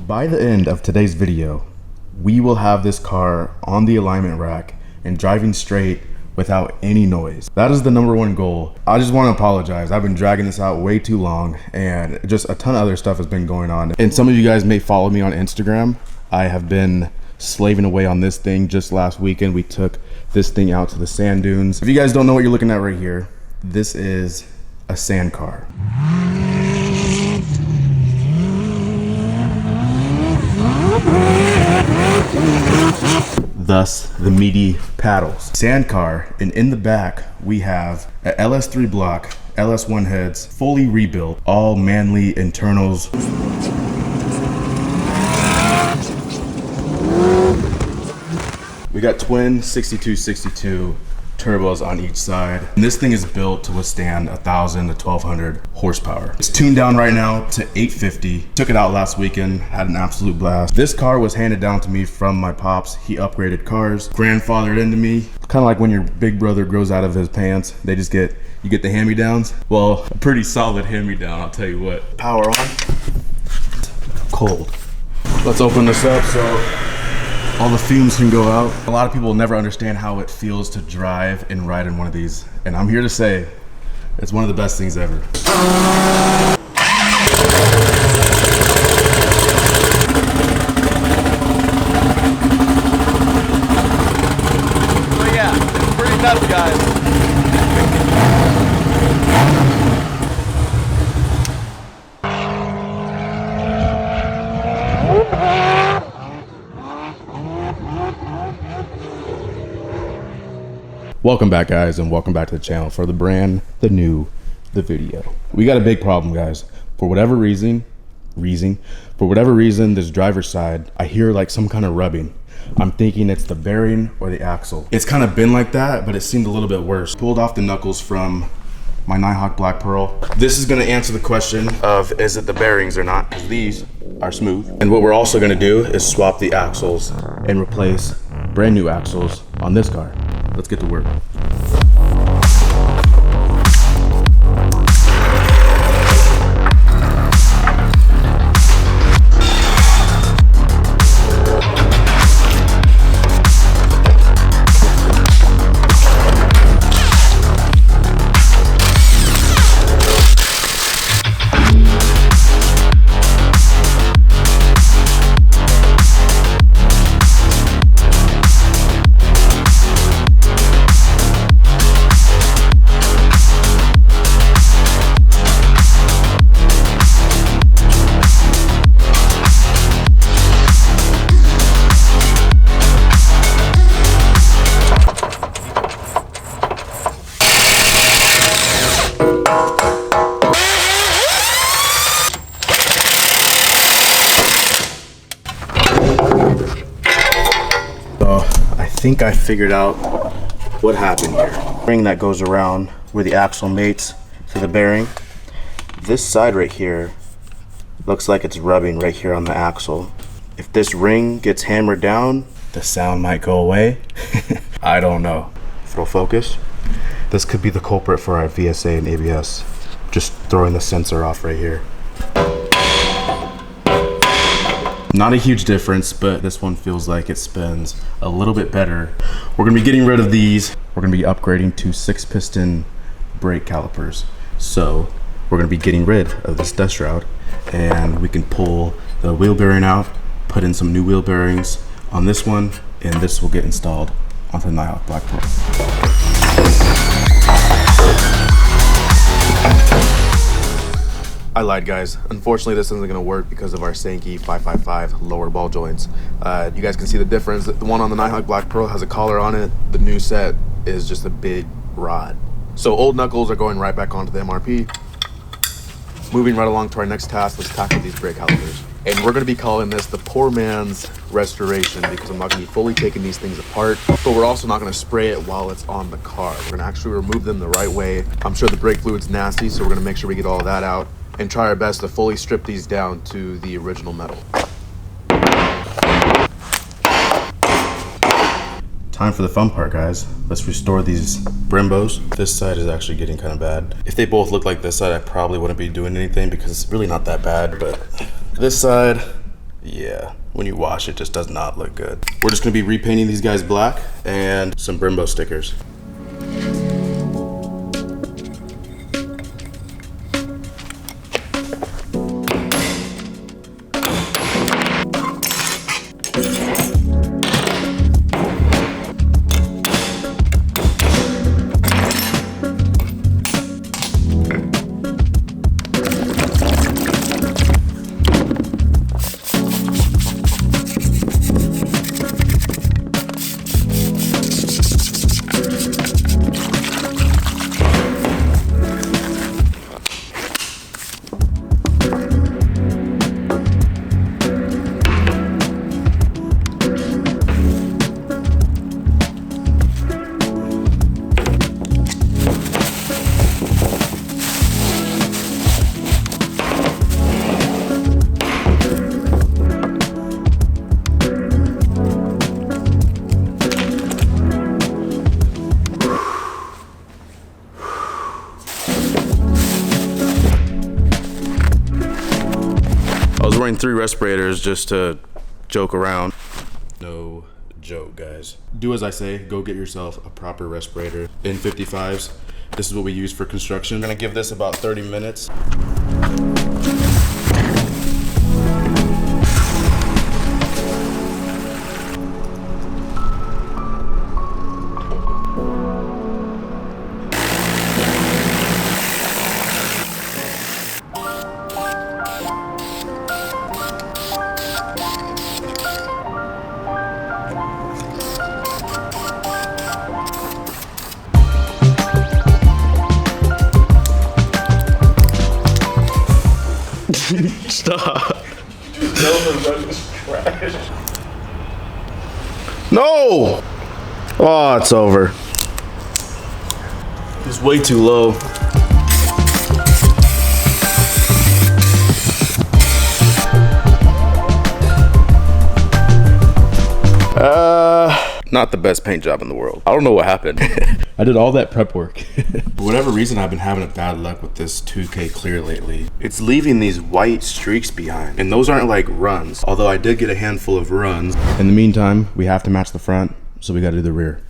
By the end of today's video, we will have this car on the alignment rack and driving straight without any noise. That is the #1 goal. I just want to apologize. I've been dragging this out way too long and just a ton of other stuff has been going on. And some of you guys may follow me on Instagram. I have been slaving away on this thing. Just last weekend, we took this thing out to the sand dunes. If you guys don't know what you're looking at right here, this is a sand car. Thus the meaty paddles. Sand car, and in the back we have a LS3 block, LS1 heads, fully rebuilt, all manly internals. We got twin 6262 turbos on each side. And this thing is built to withstand 1,000 to 1,200 horsepower. It's tuned down right now to 850. Took it out last weekend, had an absolute blast. This car was handed down to me from my pops. He upgraded cars, grandfathered into me. Kind of like when your big brother grows out of his pants, you get the hand-me-downs. Well, a pretty solid hand-me-down, I'll tell you what. Power on, cold. Let's open this up so all the fumes can go out. A lot of people will never understand how it feels to drive and ride in one of these. And I'm here to say, it's one of the best things ever. Oh yeah, it's pretty nuts, guys. Welcome back, guys, and welcome back to the channel for the brand, the new, the video. We got a big problem, guys. For whatever reason, this driver's side, I hear like some kind of rubbing. I'm thinking it's the bearing or the axle. It's kind of been like that, but it seemed a little bit worse. Pulled off the knuckles from my Nighthawk Black Pearl. This is gonna answer the question of, is it the bearings or not? Because these are smooth. And what we're also gonna do is swap the axles and replace brand new axles on this car. Let's get to work. I think I figured out what happened here. Ring that goes around where the axle mates to the bearing. This side right here looks like it's rubbing right here on the axle. If this ring gets hammered down, the sound might go away. I don't know. Throw focus. This could be the culprit for our VSA and ABS. Just throwing the sensor off right here. Not a huge difference, but this one feels like it spins a little bit better. We're gonna be getting rid of these. We're gonna be upgrading to 6-piston brake calipers. So we're gonna be getting rid of this dust shroud and we can pull the wheel bearing out, put in some new wheel bearings on this one, and this will get installed onto the Nighthawk Black Pearl. I lied, guys. Unfortunately, this isn't gonna work because of our Sankey 555 lower ball joints. You guys can see the difference. The one on the Nighthawk Black Pearl has a collar on it. The new set is just a big rod. So old knuckles are going right back onto the MRP. Moving right along to our next task, let's tackle these brake calipers. And we're gonna be calling this the poor man's restoration because I'm not gonna be fully taking these things apart, but we're also not gonna spray it while it's on the car. We're gonna actually remove them the right way. I'm sure the brake fluid's nasty, so we're gonna make sure we get all that out and try our best to fully strip these down to the original metal. Time for the fun part, guys. Let's restore these Brembos. This side is actually getting kind of bad. If they both look like this side, I probably wouldn't be doing anything because it's really not that bad, but this side Yeah, when you wash it, just does not look good. We're just gonna be repainting these guys black and some Brembo stickers. I was wearing 3 respirators just to joke around. No joke, guys. Do as I say, go get yourself a proper respirator. In 55s, this is what we use for construction. I'm gonna give this about 30 minutes. Stop. No! Oh, it's over. It's way too low. Not the best paint job in the world. I don't know what happened. I did all that prep work. For whatever reason, I've been having a bad luck with this 2K Clear lately. It's leaving these white streaks behind, and those aren't like runs, although I did get a handful of runs. In the meantime, we have to match the front, so we gotta do the rear.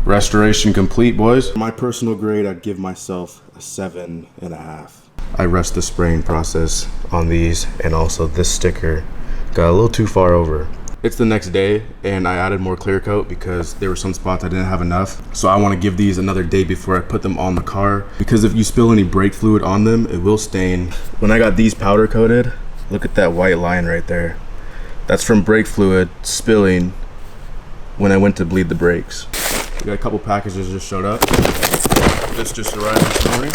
Restoration complete, boys. My personal grade, I'd give myself a 7.5. I rushed the spraying process on these, and also this sticker got a little too far over. It's the next day, and I added more clear coat because there were some spots I didn't have enough. So I want to give these another day before I put them on the car, because if you spill any brake fluid on them, it will stain. When I got these powder coated, look at that white line right there. That's from brake fluid spilling when I went to bleed the brakes. We got a couple packages just showed up. This just arrived this morning.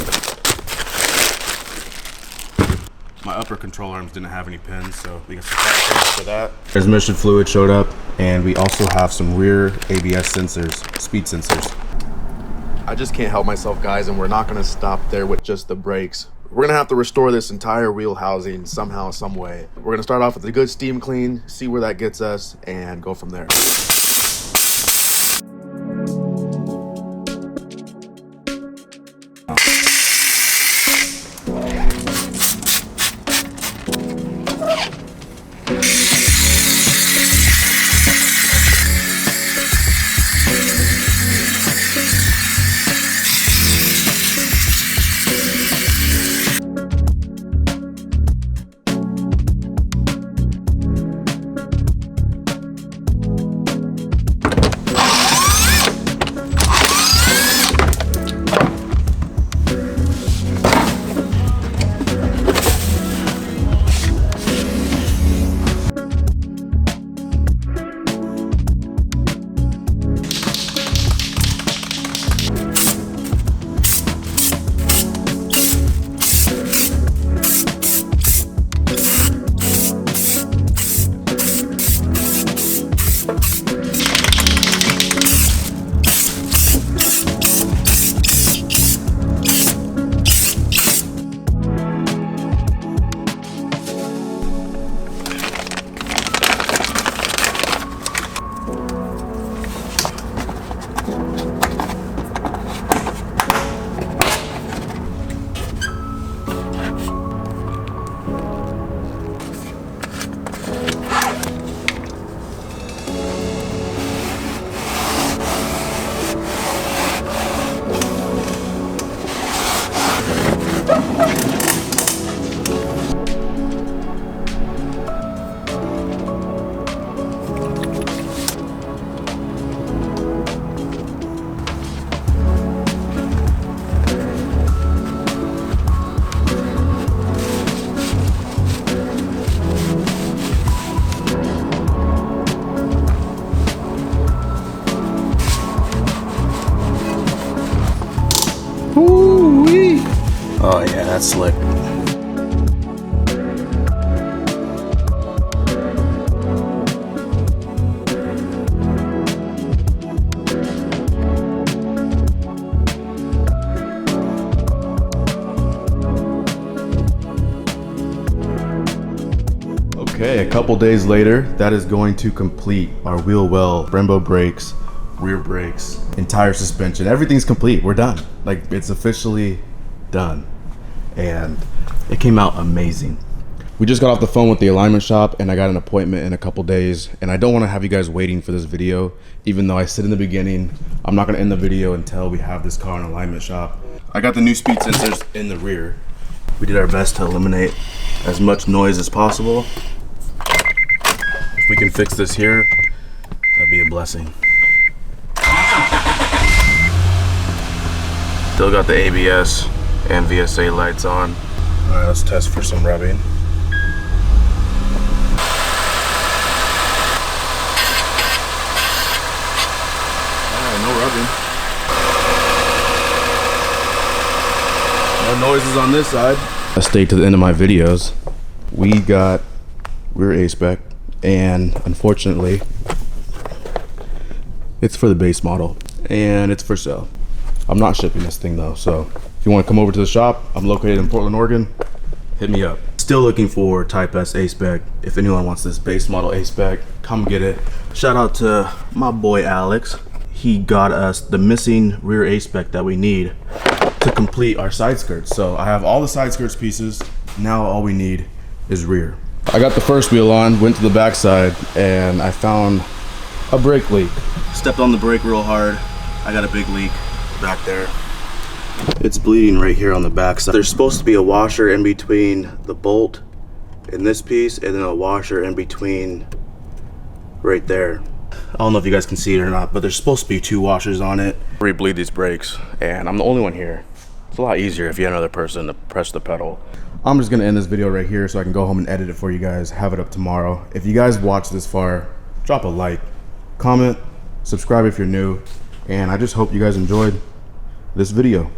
My upper control arms didn't have any pins, so we got some packages for that. Transmission fluid showed up, and we also have some rear ABS sensors, speed sensors. I just can't help myself, guys, and we're not gonna stop there with just the brakes. We're gonna have to restore this entire wheel housing somehow, some way. We're gonna start off with a good steam clean, see where that gets us, and go from there. Ooh-wee. Oh yeah, that's slick. Okay, a couple days later, that is going to complete our wheel well, Brembo brakes, rear brakes, entire suspension. Everything's complete. We're done. Like, it's officially done. And it came out amazing. We just got off the phone with the alignment shop and I got an appointment in a couple days. And I don't want to have you guys waiting for this video, even though I said in the beginning, I'm not going to end the video until we have this car in alignment shop. I got the new speed sensors in the rear. We did our best to eliminate as much noise as possible. If we can fix this here, that'd be a blessing. Still got the ABS and VSA lights on. All right, let's test for some revving. All right, no rubbing. No noises on this side. I stayed to the end of my videos. We got rear A-spec, and unfortunately, it's for the base model, and it's for sale. I'm not shipping this thing though, so if you want to come over to the shop, I'm located in Portland, Oregon, hit me up. Still looking for Type S A-spec. If anyone wants this base model A-spec, come get it. Shout out to my boy Alex. He got us the missing rear A-spec that we need to complete our side skirts. So I have all the side skirts pieces. Now all we need is rear. I got the first wheel on, went to the back side, and I found a brake leak. Stepped on the brake real hard. I got a big leak back there. It's bleeding right here on the back side. There's supposed to be a washer in between the bolt in this piece, and then a washer in between right there. I don't know if you guys can see it or not, but there's supposed to be 2 washers on it. Re-bleed these brakes, and I'm the only one here. It's a lot easier if you had another person to press the pedal. I'm just gonna end this video right here so I can go home and edit it for you guys, have it up tomorrow. If you guys watched this far, drop a like, comment, subscribe if you're new, and I just hope you guys enjoyed this video.